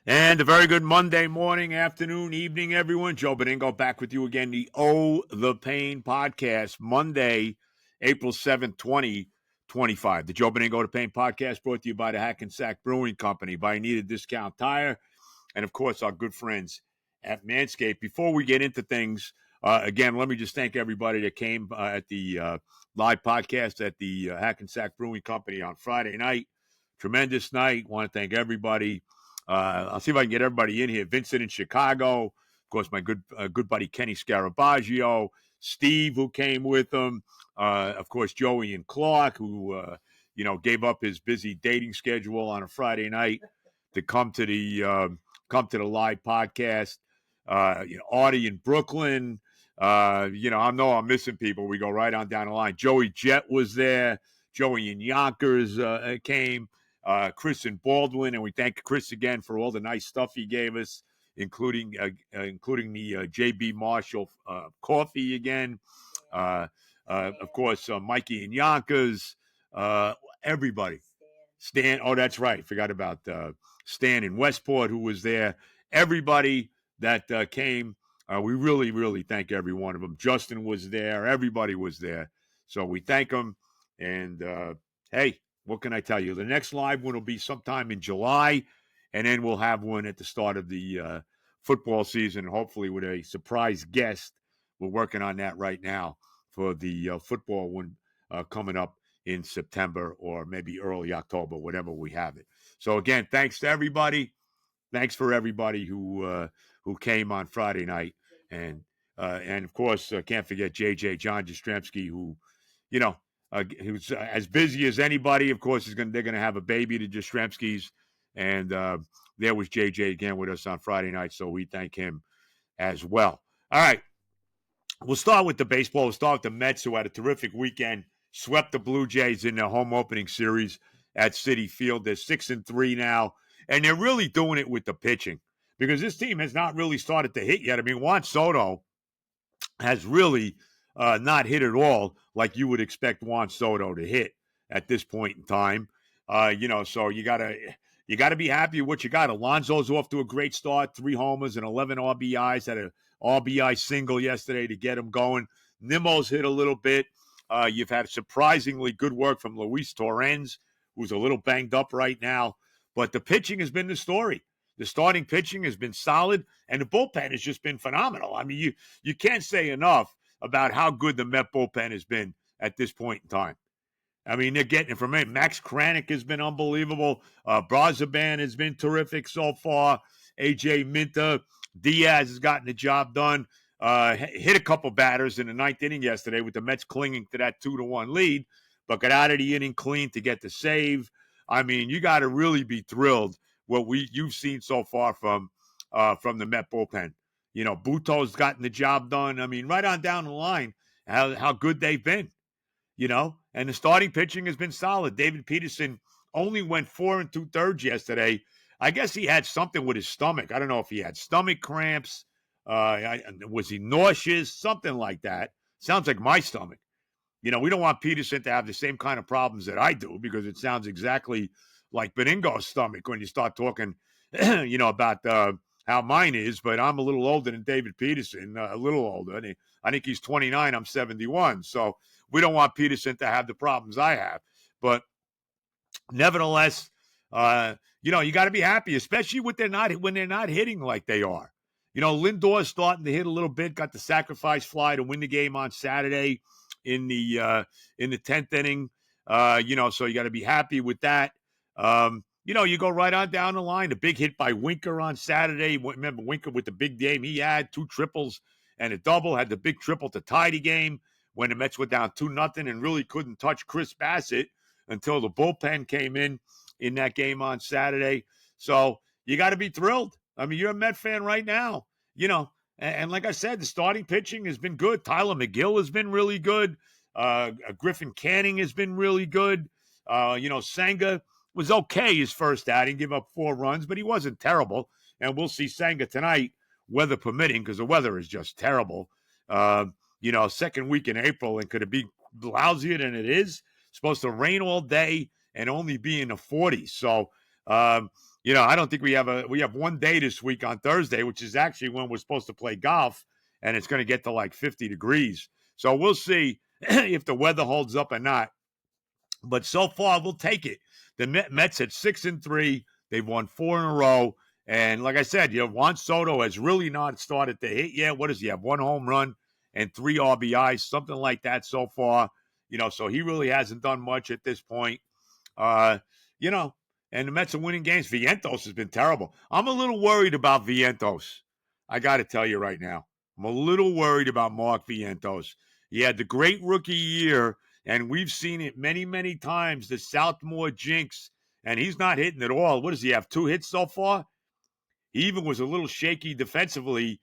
And a very good Monday morning, afternoon, evening, everyone. Joe Benigno back with you again. The The Pain podcast, Monday, April 7th, 2025. The Joe Benigno The Pain podcast brought to you by the Hackensack Brewing Company, by Anita Discount Tire, and, of course, our good friends at Manscaped. Before we get into things, again, let me just thank everybody that came at the live podcast at the Hackensack Brewing Company on Friday night. Tremendous night. Want to thank everybody. I'll see if I can get everybody in here. Vincent in Chicago, of course, my good buddy Kenny Scarabaggio, Steve, who came with him, of course, Joey and Clark, who gave up his busy dating schedule on a Friday night to come to the live podcast. Audie in Brooklyn. I know I'm missing people. We go right on down the line. Joey Jett was there. Joey in Yonkers came. Chris and Baldwin, and we thank Chris again for all the nice stuff he gave us, including the JB Marshall coffee again. Of course, Mikey and Yonkers, everybody. Stan, oh, that's right. Forgot about Stan in Westport, who was there. Everybody that came, we really, really thank every one of them. Justin was there. Everybody was there. So we thank them. And, hey, what can I tell you? The next live one will be sometime in July, and then we'll have one at the start of the football season, hopefully with a surprise guest. We're working on that right now for the football one coming up in September or maybe early October, whatever we have it. So, again, thanks to everybody. Thanks for everybody who came on Friday night. And of course, can't forget JJ, John Jastrzemski, who, who's as busy as anybody. Of course, they're going to have a baby, the Jastrzemskis. And there was JJ again with us on Friday night, so we thank him as well. All right. We'll start with the baseball. We'll start with the Mets, who had a terrific weekend, swept the Blue Jays in their home opening series at Citi Field. They're 6-3 now, and they're really doing it with the pitching because this team has not really started to hit yet. I mean, Juan Soto has really not hit at all like you would expect Juan Soto to hit at this point in time. So you gotta be happy with what you got. Alonso's off to a great start, 3 homers and 11 RBIs. Had an RBI single yesterday to get him going. Nimmo's hit a little bit. You've had surprisingly good work from Luis Torrens, who's a little banged up right now. But the pitching has been the story. The starting pitching has been solid, and the bullpen has just been phenomenal. I mean, you can't say enough about how good the Met bullpen has been at this point in time. I mean, they're getting it from me. Max Kranick has been unbelievable. Brazaban has been terrific so far. AJ Minta, Diaz has gotten the job done. Hit a couple batters in the 9th inning yesterday with the Mets clinging to that 2-1 lead, but got out of the inning clean to get the save. I mean, you got to really be thrilled what you've seen so far from the Met bullpen. Buto's gotten the job done. I mean, right on down the line, how good they've been. And the starting pitching has been solid. David Peterson only went 4 2/3 yesterday. I guess he had something with his stomach. I don't know if he had stomach cramps. Was he nauseous? Something like that. Sounds like my stomach. We don't want Peterson to have the same kind of problems that I do because it sounds exactly like Benigno's stomach when you start talking, about how mine is. But I'm a little older than David Peterson, a little older. I think he's 29. I'm 71. So we don't want Peterson to have the problems I have. But nevertheless, you got to be happy, especially when they're not hitting like they are. Lindor's starting to hit a little bit, got the sacrifice fly to win the game on Saturday in the 10th inning. So you got to be happy with that. You go right on down the line. The big hit by Winker on Saturday. Remember Winker with the big game he had, 2 triples and a double, had the big triple to tie the game when the Mets were down 2-0 and really couldn't touch Chris Bassett until the bullpen came in that game on Saturday. So you got to be thrilled. I mean, you're a Met fan right now, and like I said, the starting pitching has been good. Tyler McGill has been really good. Griffin Canning has been really good. Senga was okay his first outing, give up 4 runs, but he wasn't terrible. And we'll see Senga tonight, weather permitting, because the weather is just terrible. Second week in April, and could it be lousier than it is? It's supposed to rain all day and only be in the 40s. So, I don't think we have one day this week on Thursday, which is actually when we're supposed to play golf, and it's going to get to like 50 degrees. So we'll see if the weather holds up or not. But so far, we'll take it. The Mets at 6-3. They've won 4 in a row. And like I said, Juan Soto has really not started to hit yet. What does he have? 1 home run and 3 RBIs, something like that so far. So he really hasn't done much at this point. Uh, you know, and the Mets are winning games. Vientos has been terrible. I'm a little worried about Vientos. I got to tell you right now. I'm a little worried about Mark Vientos. He had the great rookie year, and we've seen it many, many times, the Southmore jinx, and he's not hitting at all. What does he have, 2 hits so far? He even was a little shaky defensively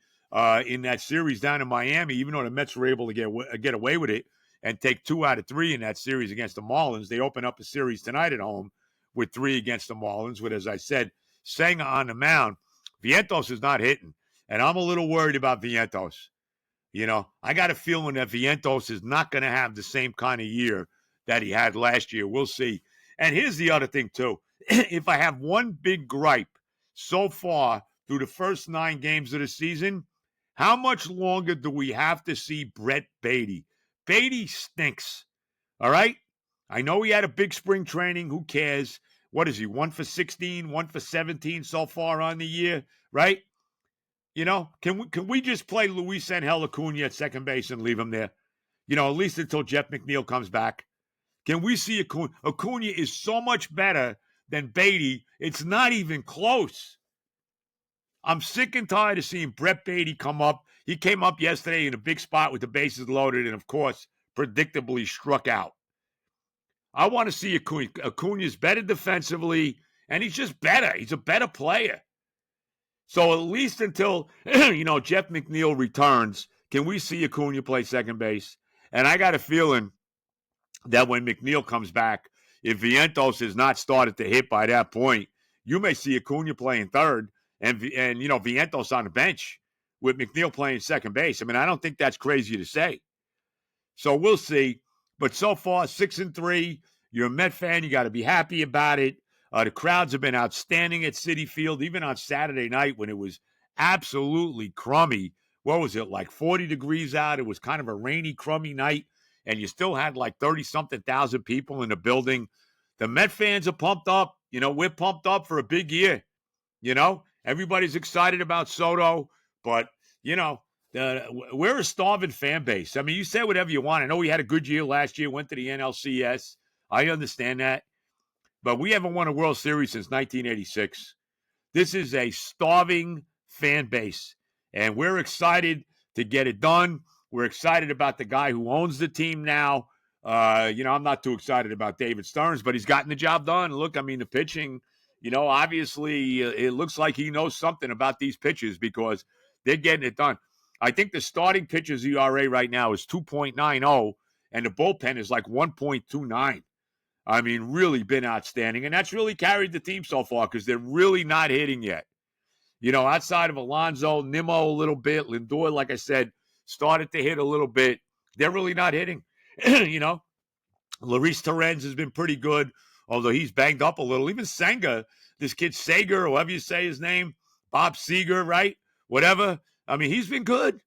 in that series down in Miami, even though the Mets were able to get away with it and take 2 out of 3 in that series against the Marlins. They open up a series tonight at home with 3 against the Marlins with, as I said, Senga on the mound. Vientos is not hitting, and I'm a little worried about Vientos. I got a feeling that Vientos is not going to have the same kind of year that he had last year. We'll see. And here's the other thing, too. If I have one big gripe so far through the first 9 games of the season, how much longer do we have to see Brett Beatty? Beatty stinks, all right? I know he had a big spring training. Who cares? What is he, 1 for 16, 1 for 17 so far on the year, right? Can we just play Luis Angel Acuna at second base and leave him there? At least until Jeff McNeil comes back. Can we see Acuna? Acuna is so much better than Beatty. It's not even close. I'm sick and tired of seeing Brett Beatty come up. He came up yesterday in a big spot with the bases loaded and, of course, predictably struck out. I want to see Acuna. Acuna's better defensively, and he's just better. He's a better player. So at least until, Jeff McNeil returns, can we see Acuna play second base? And I got a feeling that when McNeil comes back, if Vientos has not started to hit by that point, you may see Acuna playing third and Vientos on the bench with McNeil playing second base. I mean, I don't think that's crazy to say. So we'll see. But so far, 6-3. You're a Met fan. You got to be happy about it. The crowds have been outstanding at Citi Field, even on Saturday night when it was absolutely crummy. What was it, like 40 degrees out? It was kind of a rainy, crummy night, and you still had like 30-something thousand people in the building. The Met fans are pumped up. We're pumped up for a big year. Everybody's excited about Soto, but, we're a starving fan base. I mean, you say whatever you want. I know he had a good year last year, went to the NLCS. I understand that. But we haven't won a World Series since 1986. This is a starving fan base, and we're excited to get it done. We're excited about the guy who owns the team now. I'm not too excited about David Stearns, but he's gotten the job done. Look, I mean, the pitching, obviously it looks like he knows something about these pitches because they're getting it done. I think the starting pitcher's ERA right now is 2.90, and the bullpen is like 1.29. I mean, really been outstanding. And that's really carried the team so far because they're really not hitting yet. Outside of Alonso, Nimmo a little bit, Lindor, like I said, started to hit a little bit. They're really not hitting. Luis Torrens has been pretty good, although he's banged up a little. Even Senga, this kid Sager, or however you say his name, Bob Seger, right? Whatever. I mean, he's been good.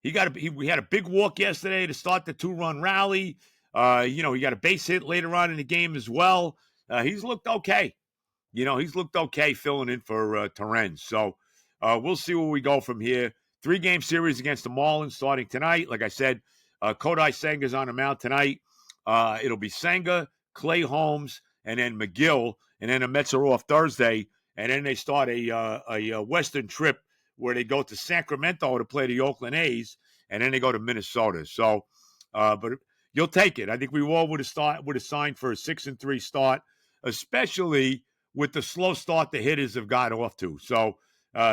We had a big walk yesterday to start the 2-run rally. He got a base hit later on in the game as well. He's looked okay. He's looked okay filling in for Torrens. So we'll see where we go from here. 3-game series against the Marlins starting tonight. Like I said, Kodai Senga's on the mound tonight. It'll be Senga, Clay Holmes, and then McGill. And then the Mets are off Thursday. And then they start a Western trip where they go to Sacramento to play the Oakland A's. And then they go to Minnesota. So, but you'll take it. I think we all would have signed for a 6-3 start, especially with the slow start the hitters have got off to. So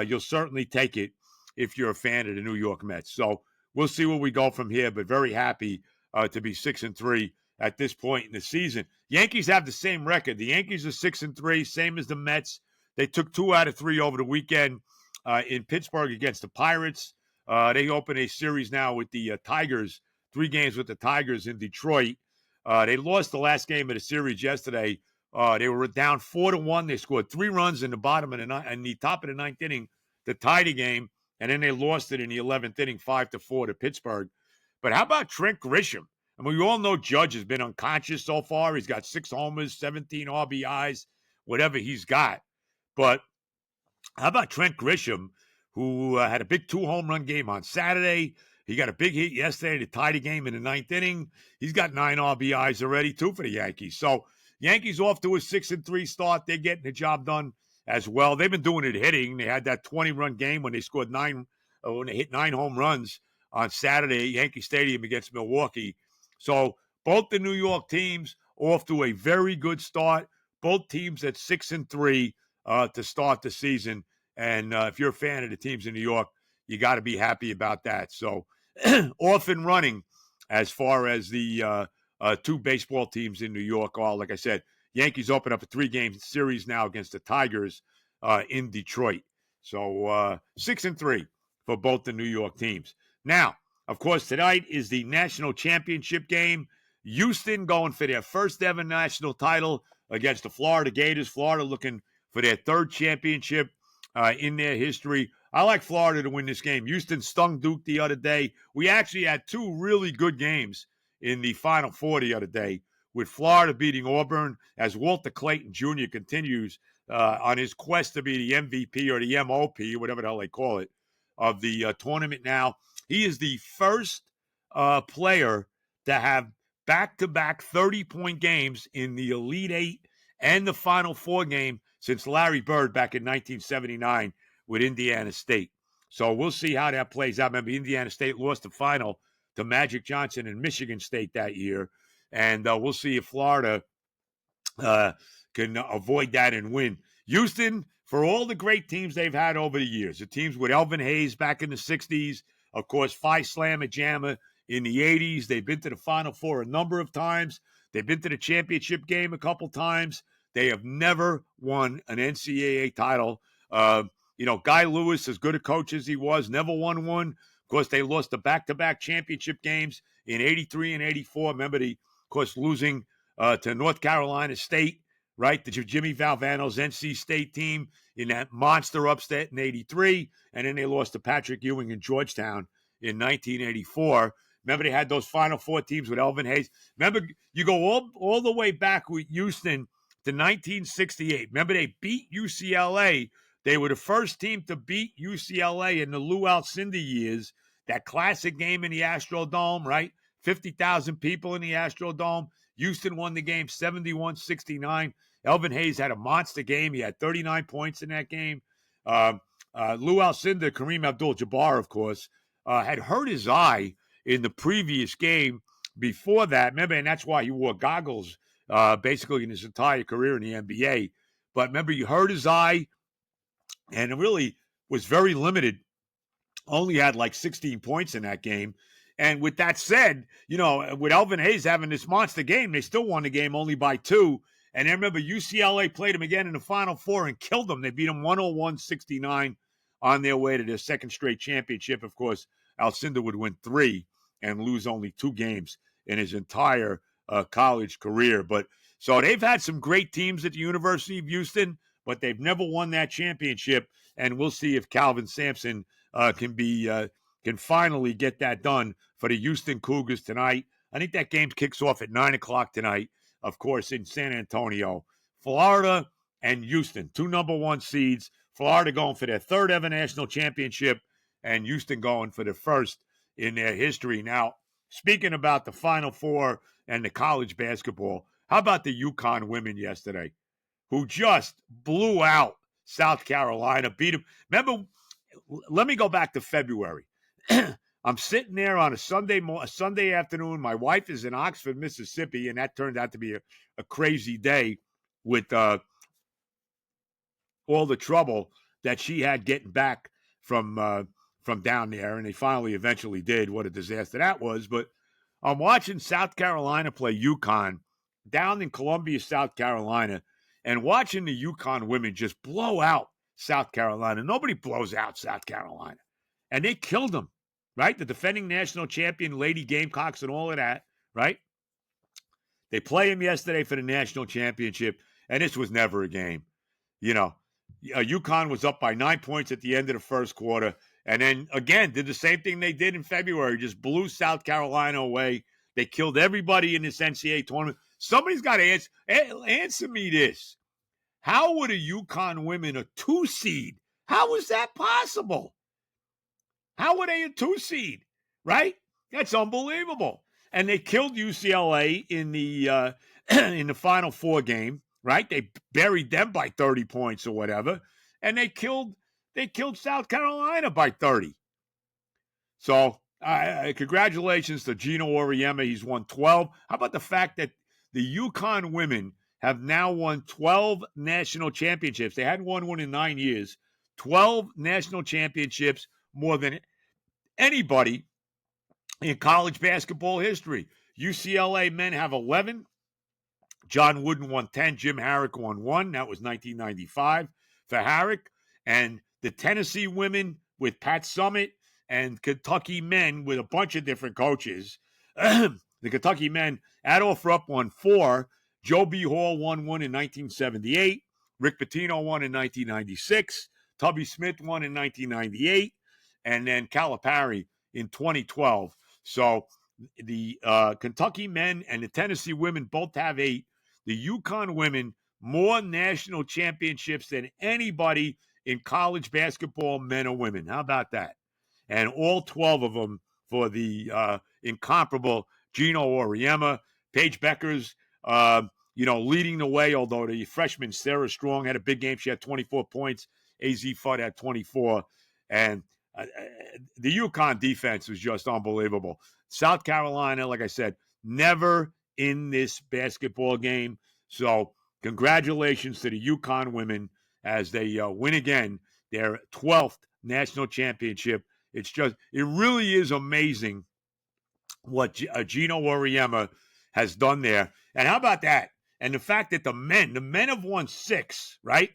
you'll certainly take it if you're a fan of the New York Mets. So we'll see where we go from here, but very happy to be 6-3 at this point in the season. Yankees have the same record. The Yankees are 6-3, same as the Mets. They took 2 out of 3 over the weekend in Pittsburgh against the Pirates. They open a series now with the Tigers, 3 games with the Tigers in Detroit. They lost the last game of the series yesterday They were down 4-1. They scored 3 runs in the bottom of the top of the ninth inning to tie the game, and then they lost it in the 11th inning, 5-4 to Pittsburgh. But how about Trent Grisham? I mean, we all know Judge has been unconscious so far. He's got 6 homers, 17 RBIs, whatever he's got. But how about Trent Grisham, who had a big 2-home-run game on Saturday? He got a big hit yesterday to tie the game in the ninth inning. He's got 9 RBIs already, too, for the Yankees. So Yankees off to a 6-3 start. They're getting the job done as well. They've been doing it hitting. They had that 20-run game when they scored when they hit 9 home runs on Saturday at Yankee Stadium against Milwaukee. So both the New York teams off to a very good start. Both teams at 6-3 to start the season. And if you're a fan of the teams in New York, you got to be happy about that. So off and running as far as the 2 baseball teams in New York are. Like I said, Yankees open up a 3-game series now against the Tigers in Detroit. So 6-3 for both the New York teams. Now, of course, tonight is the national championship game. Houston going for their first ever national title against the Florida Gators. Florida looking for their 3rd championship in their history. I like Florida to win this game. Houston stung Duke the other day. We actually had 2 really good games in the Final Four the other day, with Florida beating Auburn as Walter Clayton Jr. continues on his quest to be the MVP or the MOP, whatever the hell they call it, of the tournament now. He is the first player to have back-to-back 30-point games in the Elite Eight and the Final Four game since Larry Bird back in 1979 with Indiana State. So we'll see how that plays out. Remember, Indiana State lost the final to Magic Johnson and Michigan State that year. And we'll see if Florida can avoid that and win. Houston, for all the great teams they've had over the years, the teams with Elvin Hayes back in the 60s, of course, Phi Slamma Jamma in the 80s. They've been to the Final Four a number of times. They've been to the championship game a couple times. They have never won an NCAA title. Guy Lewis, as good a coach as he was, never won one. Of course, they lost the back-to-back championship games in 83 and 84. Remember, of course, losing to North Carolina State, right? The Jimmy Valvano's NC State team in that monster upset in 83. And then they lost to Patrick Ewing in Georgetown in 1984. Remember, they had those Final Four teams with Elvin Hayes. Remember, you go all the way back with Houston to 1968. Remember, they beat UCLA. They were the first team to beat UCLA in the Lou Alcindor years. That classic game in the Astrodome, right? 50,000 people in the Astrodome. Houston won the game 71-69. Elvin Hayes had a monster game. He had 39 points in that game. Lou Alcindor, Kareem Abdul-Jabbar, of course, had hurt his eye in the previous game before that. Remember, and that's why he wore goggles basically in his entire career in the NBA. But remember, he hurt his eye and it really was very limited. Only had like 16 points in that game. And with that said, with Elvin Hayes having this monster game, they still won the game only by 2. And then remember, UCLA played them again in the Final Four and killed them. They beat them 101-69 on their way to their 2nd straight championship. Of course, Alcindor would win 3 and lose only 2 games in his entire college career. But so they've had some great teams at the University of Houston, but they've never won that championship. And we'll see if Calvin Sampson can finally get that done for the Houston Cougars tonight. I think that game kicks off at 9 o'clock tonight, of course, in San Antonio. Florida and Houston, 2 number 1 seeds. Florida going for their 3rd ever national championship, and Houston going for the 1st in their history. Now, speaking about the Final Four and the college basketball, how about the Yukon women yesterday, who just blew out South Carolina, beat them? Remember, let me go back to February. I'm sitting there on a Sunday afternoon. My wife is in Oxford, Mississippi, and that turned out to be a crazy day with all the trouble that she had getting back from down there, and they finally eventually did. What a disaster that was. But I'm watching South Carolina play Uconn down in Columbia, South Carolina, and watching the Uconn women just blow out South Carolina. Nobody blows out South Carolina. And they killed them, right? The defending national champion, Lady Gamecocks and all of that, right? They play them yesterday for the national championship, and this was never a game. Yukon was up by 9 points at the end of the first quarter, and then again did the same thing they did in February, just blew South Carolina away. They killed everybody in this NCAA tournament. Somebody's got to answer me this. How would a Yukon women a 2 seed? How is that possible? How were they a 2 seed? Right? That's unbelievable. And they killed UCLA in the in the Final Four game. Right? They buried them by 30 points or whatever, and they killed South Carolina by 30. So, congratulations to Gino Auriemma. He's won 12. How about the fact that the Yukon women have now won 12 national championships? They hadn't won one in 9 years. 12 national championships, more than anybody in college basketball history. UCLA men have 11. John Wooden won 10. Jim Harrick won 1. That was 1995 for Harrick. And the Tennessee women with Pat Summitt and Kentucky men with a bunch of different coaches. The Kentucky men, Adolph Rupp won 4. Joe B. Hall won 1 in 1978. Rick Pitino won in 1996. Tubby Smith won in 1998. And then Calipari in 2012. So the Kentucky men and the Tennessee women both have 8. The Yukon women, more national championships than anybody in college basketball, men or women. How about that? And all 12 of them for the incomparable Gino Auriemma. Paige Beckers, leading the way, although the freshman Sarah Strong had a big game. She had 24 points. AZ Fudd had 24. And the Yukon defense was just unbelievable. South Carolina, like I said, never in this basketball game. So congratulations to the Yukon women as they win again their 12th national championship. It really is amazing what Gino Auriemma has done there. And how about that? And the fact that the men have won 6, right?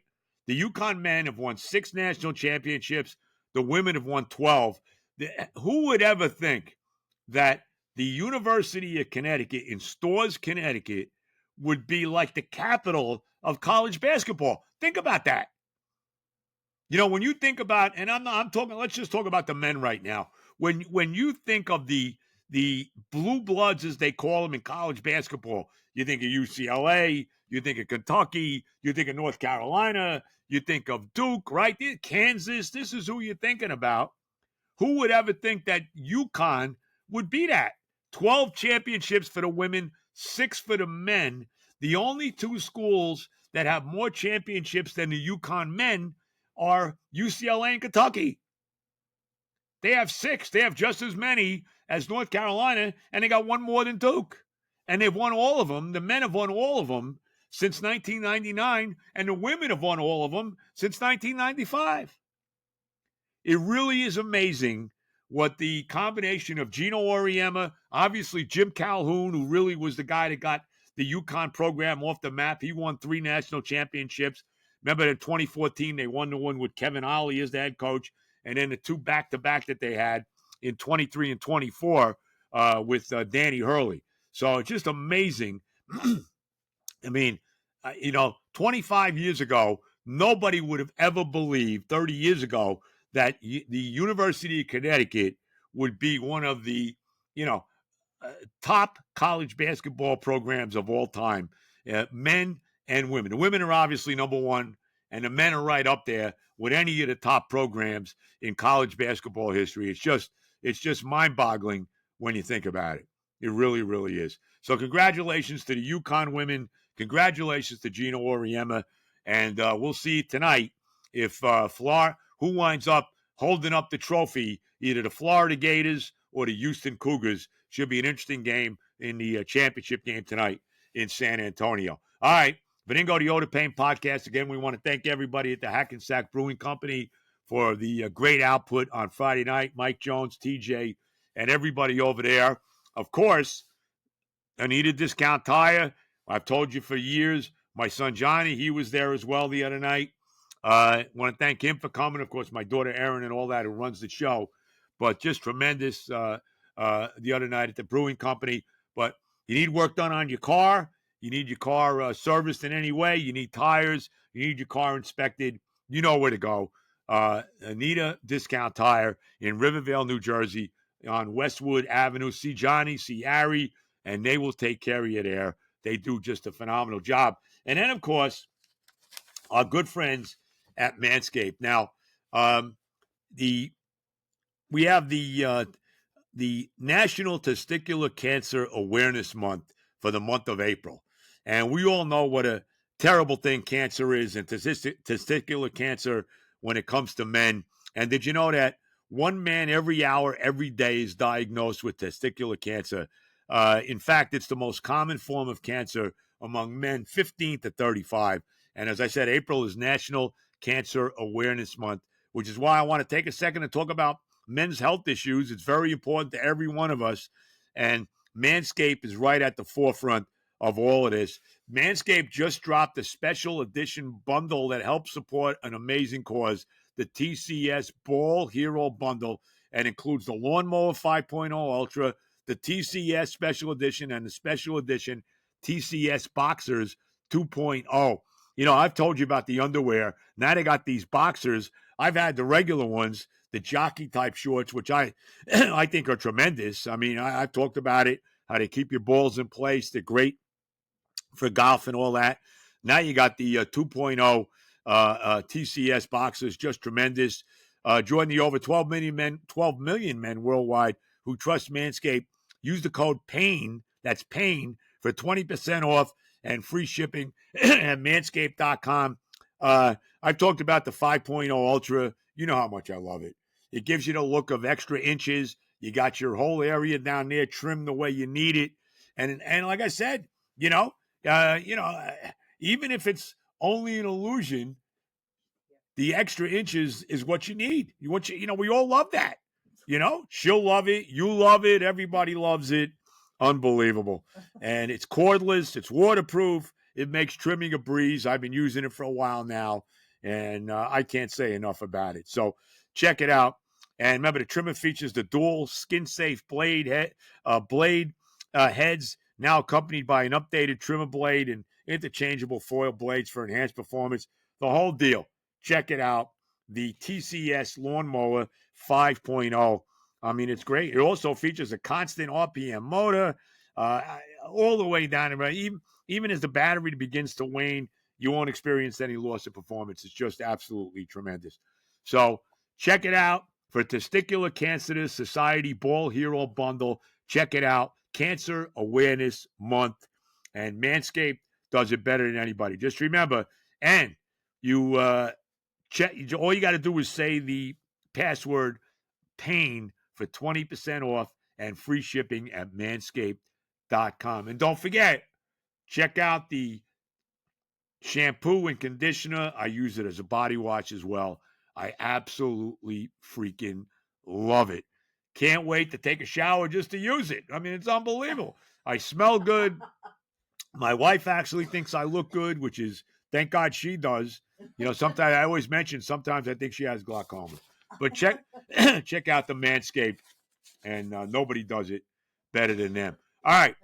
The Yukon men have won 6 national championships. The women have won 12. Who would ever think that the University of Connecticut in Storrs, Connecticut, would be like the capital of college basketball? Think about that. When you think about, and I'm talking, let's just talk about the men right now. When you think of the blue bloods, as they call them in college basketball, you think of UCLA, you think of Kentucky, you think of North Carolina, you think of Duke, right? Kansas, this is who you're thinking about. Who would ever think that Yukon would be that? 12 championships for the women, 6 for the men. The only 2 schools that have more championships than the Yukon men are UCLA and Kentucky. They have 6. They have just as many as North Carolina, and they got 1 more than Duke. And they've won all of them. The men have won all of them since 1999, and the women have won all of them since 1995. It really is amazing what the combination of Gino Auriemma, obviously Jim Calhoun, who really was the guy that got the Yukon program off the map. He won 3 national championships. Remember in 2014, they won the one with Kevin Ollie as the head coach, and then the 2 back-to-back that they had in 23 and 24 with Danny Hurley. So it's just amazing. I mean, 25 years ago, nobody would have ever believed 30 years ago that the University of Connecticut would be one of the, top college basketball programs of all time, men and women. The women are obviously number 1, and the men are right up there with any of the top programs in college basketball history. It's just mind-boggling when you think about it. It really, really is. So congratulations to the Yukon women. Congratulations to Gino Auriemma. And we'll see tonight if Florida, who winds up holding up the trophy, either the Florida Gators or the Houston Cougars. Should be an interesting game in the championship game tonight in San Antonio. All right, Benigno, the Oda Pain podcast. Again, we want to thank everybody at the Hackensack Brewing Company for the great output on Friday night. Mike Jones, TJ, and everybody over there. Of course, Anita Discount Tire. I've told you for years. My son Johnny, he was there as well the other night. I want to thank him for coming. Of course, my daughter Erin and all that, who runs the show. But just tremendous the other night at the Brewing Company. But you need work done on your car, you need your car serviced in any way, you need tires, you need your car inspected, you know where to go. Anita Discount Tire in Rivervale, New Jersey, on Westwood Avenue. See Johnny, see Harry, and they will take care of you there. They do just a phenomenal job. And then, of course, our good friends at Manscaped. Now, um, the we have the National Testicular Cancer Awareness Month for the month of April. And we all know what a terrible thing cancer is, and testicular cancer when it comes to men. And did you know that one man every hour, every day is diagnosed with testicular cancer? In fact, it's the most common form of cancer among men 15 to 35. And as I said, April is National Cancer Awareness Month, which is why I want to take a second to talk about men's health issues. It's very important to every one of us. And Manscaped is right at the forefront of all of this. Manscaped just dropped a special edition bundle that helps support an amazing cause, the TCS Ball Hero Bundle, and includes the Lawnmower 5.0 Ultra, the TCS Special Edition, and the Special Edition TCS Boxers 2.0. You know, I've told you about the underwear. Now they got these boxers. I've had the regular ones, the jockey type shorts, which I I think are tremendous. I mean, I've talked about it, how they keep your balls in place. They're great for golf and all that. Now you got the 2.0 TCS boxers, just tremendous. Join the over 12 million men worldwide who trust Manscaped. Use the code PAIN, that's PAIN, for 20% off and free shipping at manscaped.com. I've talked about the 5.0 Ultra. You know how much I love it. It gives you the look of extra inches. You got your whole area down there trimmed the way you need it. And like I said, you know, even if it's only an illusion, the extra inches is what you need. We all love that. She'll love it. You love it. Everybody loves it. Unbelievable. And it's cordless. It's waterproof. It makes trimming a breeze. I've been using it for a while now, and I can't say enough about it. So check it out. And remember, the trimmer features the dual skin-safe blade heads, now accompanied by an updated trimmer blade and interchangeable foil blades for enhanced performance. The whole deal. Check it out. The TCS Lawnmower 5.0. I mean, it's great. It also features a constant RPM motor all the way down. Even as the battery begins to wane, you won't experience any loss of performance. It's just absolutely tremendous. So check it out for Testicular Cancer Society Ball Hero Bundle. Check it out. Cancer Awareness Month. And Manscaped does it better than anybody. Just remember, and you check. All you got to do is say the password PAIN for 20% off and free shipping at manscaped.com. And don't forget, check out the shampoo and conditioner. I use it as a body wash as well. I absolutely freaking love it. Can't wait to take a shower just to use it. I mean, it's unbelievable. I smell good. My wife actually thinks I look good, which is, thank God she does. Sometimes I always mention, sometimes I think she has glaucoma. But check out the Manscaped, and nobody does it better than them. All right.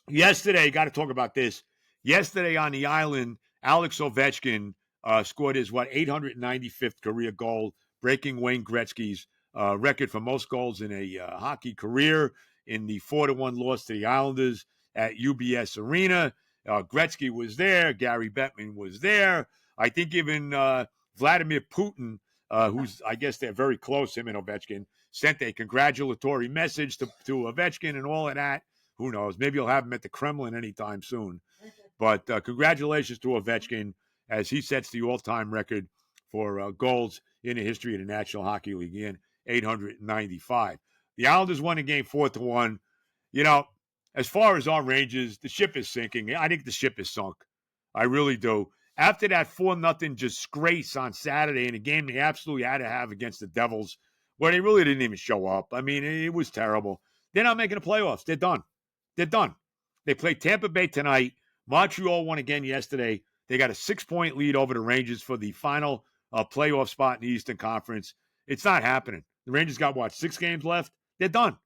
Yesterday, got to talk about this. Yesterday on the island, Alex Ovechkin scored his 895th career goal, breaking Wayne Gretzky's record for most goals in a hockey career in the 4-1 loss to the Islanders at UBS Arena. Gretzky was there. Gary Bettman was there. I think even Vladimir Putin, who's, I guess they're very close, him and Ovechkin, sent a congratulatory message to Ovechkin and all of that. Who knows? Maybe you'll have him at the Kremlin anytime soon. But congratulations to Ovechkin as he sets the all-time record for goals in the history of the National Hockey League, in 895. The Islanders won the game 4-1. As far as our Rangers, the ship is sinking. I think the ship is sunk. I really do. After that 4-0 disgrace on Saturday in a game they absolutely had to have against the Devils, where they really didn't even show up. I mean, it was terrible. They're not making the playoffs. They're done. They're done. They played Tampa Bay tonight. Montreal won again yesterday. They got a 6-point lead over the Rangers for the final playoff spot in the Eastern Conference. It's not happening. The Rangers got, 6 games left? They're done.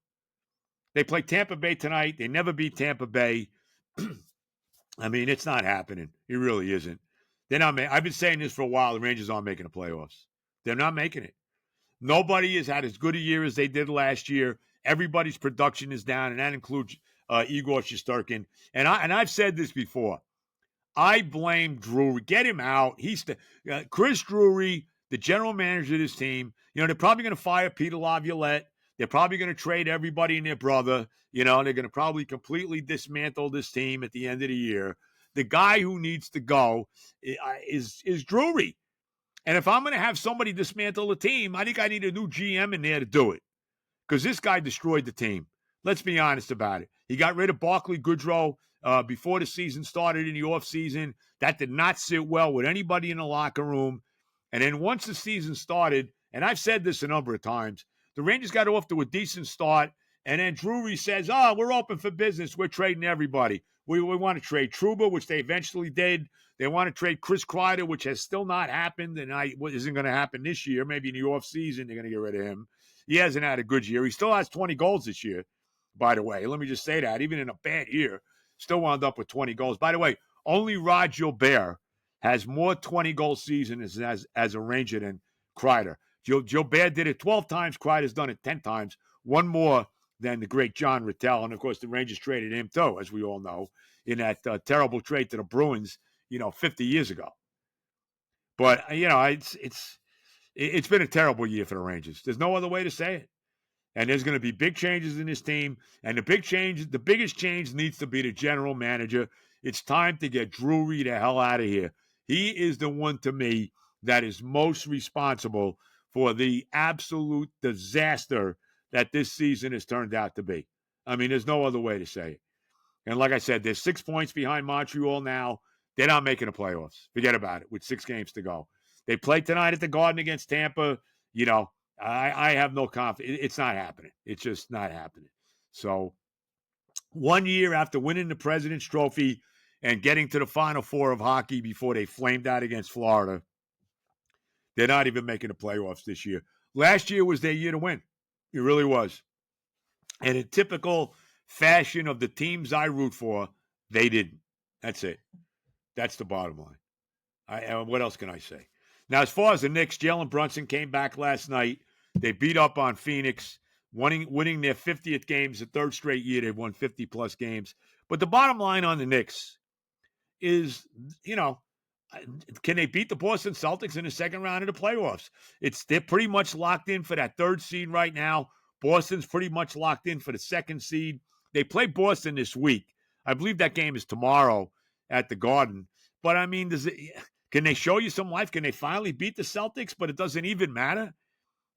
They play Tampa Bay tonight. They never beat Tampa Bay. I mean, it's not happening. It really isn't. They're not. I've been saying this for a while. The Rangers aren't making the playoffs. They're not making it. Nobody has had as good a year as they did last year. Everybody's production is down, and that includes Igor Shesterkin. And I've said this before. I blame Drury. Get him out. Chris Drury, the general manager of this team. They're probably going to fire Peter Laviolette. They're probably going to trade everybody and their brother. They're going to probably completely dismantle this team at the end of the year. The guy who needs to go is Drury. And if I'm going to have somebody dismantle the team, I think I need a new GM in there to do it. Because this guy destroyed the team. Let's be honest about it. He got rid of Barclay Goodrow before the season started in the offseason. That did not sit well with anybody in the locker room. And then once the season started, and I've said this a number of times, the Rangers got off to a decent start. And then Drury says, we're open for business. We're trading everybody. We want to trade Trouba, which they eventually did. They want to trade Chris Kreider, which has still not happened and isn't going to happen this year. Maybe in the offseason, they're going to get rid of him. He hasn't had a good year. He still has 20 goals this year, by the way. Let me just say that. Even in a bad year, still wound up with 20 goals. By the way, only Rod Gilbert has more 20-goal seasons as a Ranger than Kreider. Gilbert did it 12 times. Kreider's done it 10 times. One more than the great John Rattel. And, of course, the Rangers traded him, too, as we all know, in that terrible trade to the Bruins, 50 years ago. But, it's been a terrible year for the Rangers. There's no other way to say it. And there's going to be big changes in this team. And the biggest change needs to be the general manager. It's time to get Drury the hell out of here. He is the one, to me, that is most responsible for the absolute disaster that this season has turned out to be. I mean, there's no other way to say it. And like I said, they're 6 points behind Montreal now. They're not making the playoffs. Forget about it with 6 games to go. They play tonight at the Garden against Tampa. I have no confidence. It's not happening. It's just not happening. So 1 year after winning the President's Trophy and getting to the Final Four of hockey before they flamed out against Florida, they're not even making the playoffs this year. Last year was their year to win. It really was. And in typical fashion of the teams I root for, they didn't. That's it. That's the bottom line. What else can I say? Now, as far as the Knicks, Jalen Brunson came back last night. They beat up on Phoenix, winning their 50th games, the third straight year they've won 50-plus games. But the bottom line on the Knicks is, can they beat the Boston Celtics in the second round of the playoffs? They're pretty much locked in for that third seed right now. Boston's pretty much locked in for the second seed. They play Boston this week. I believe that game is tomorrow at the Garden. But, I mean, can they show you some life? Can they finally beat the Celtics? But it doesn't even matter.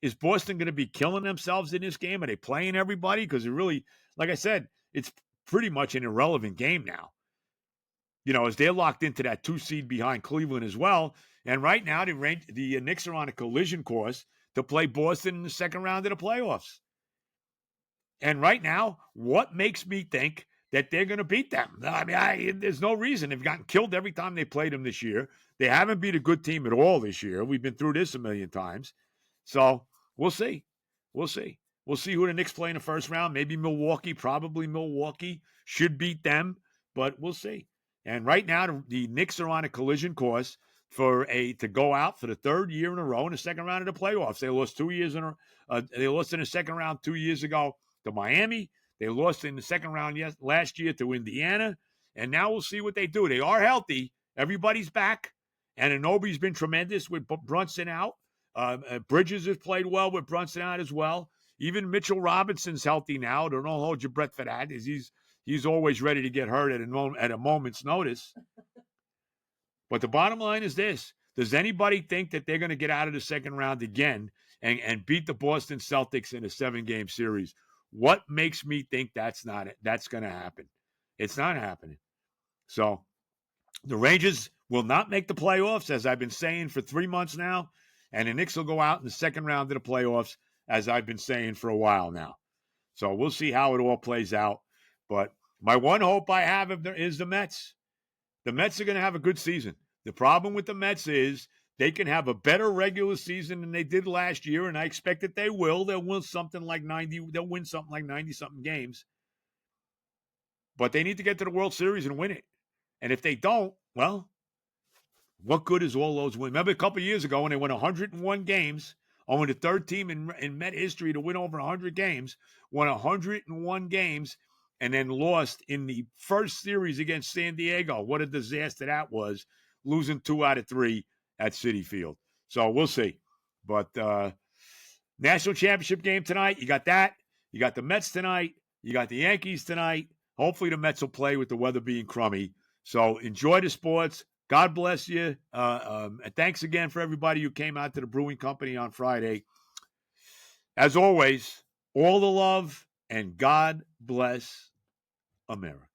Is Boston going to be killing themselves in this game? Are they playing everybody? Because it really, like I said, it's pretty much an irrelevant game now. As they're locked into that 2 seed behind Cleveland as well. And right now, the Knicks are on a collision course to play Boston in the second round of the playoffs. And right now, what makes me think that they're going to beat them? I mean, there's no reason. They've gotten killed every time they played them this year. They haven't beat a good team at all this year. We've been through this a million times. So we'll see. We'll see. We'll see who the Knicks play in the first round. Maybe Milwaukee. Probably Milwaukee should beat them, but we'll see. And right now, the Knicks are on a collision course to go out for the third year in a row in the second round of the playoffs. They lost 2 years they lost in the second round 2 years ago to Miami. They lost in the second round last year to Indiana. And now we'll see what they do. They are healthy. Everybody's back. And Anunoby's been tremendous with Brunson out. Bridges has played well with Brunson out as well. Even Mitchell Robinson's healthy now. Don't hold your breath for that. He's always ready to get hurt at a moment's notice. But the bottom line is this. Does anybody think that they're going to get out of the second round again and beat the Boston Celtics in a 7-game series? What makes me think that's going to happen? It's not happening. So the Rangers will not make the playoffs, as I've been saying for 3 months now, and the Knicks will go out in the second round of the playoffs, as I've been saying for a while now. So we'll see how it all plays out. But my one hope I have is the Mets. The Mets are going to have a good season. The problem with the Mets is they can have a better regular season than they did last year, and I expect that they will. They'll win something like 90-something games. But they need to get to the World Series and win it. And if they don't, well, what good is all those wins? Remember a couple of years ago when they won 101 games, only the third team in Met history to win over 100 games, won 101 games, and then lost in the first series against San Diego. What a disaster that was, losing 2 out of 3 at Citi Field. So we'll see. But national championship game tonight, you got that. You got the Mets tonight. You got the Yankees tonight. Hopefully the Mets will play with the weather being crummy. So enjoy the sports. God bless you. And thanks again for everybody who came out to the Brewing Company on Friday. As always, all the love and God bless America.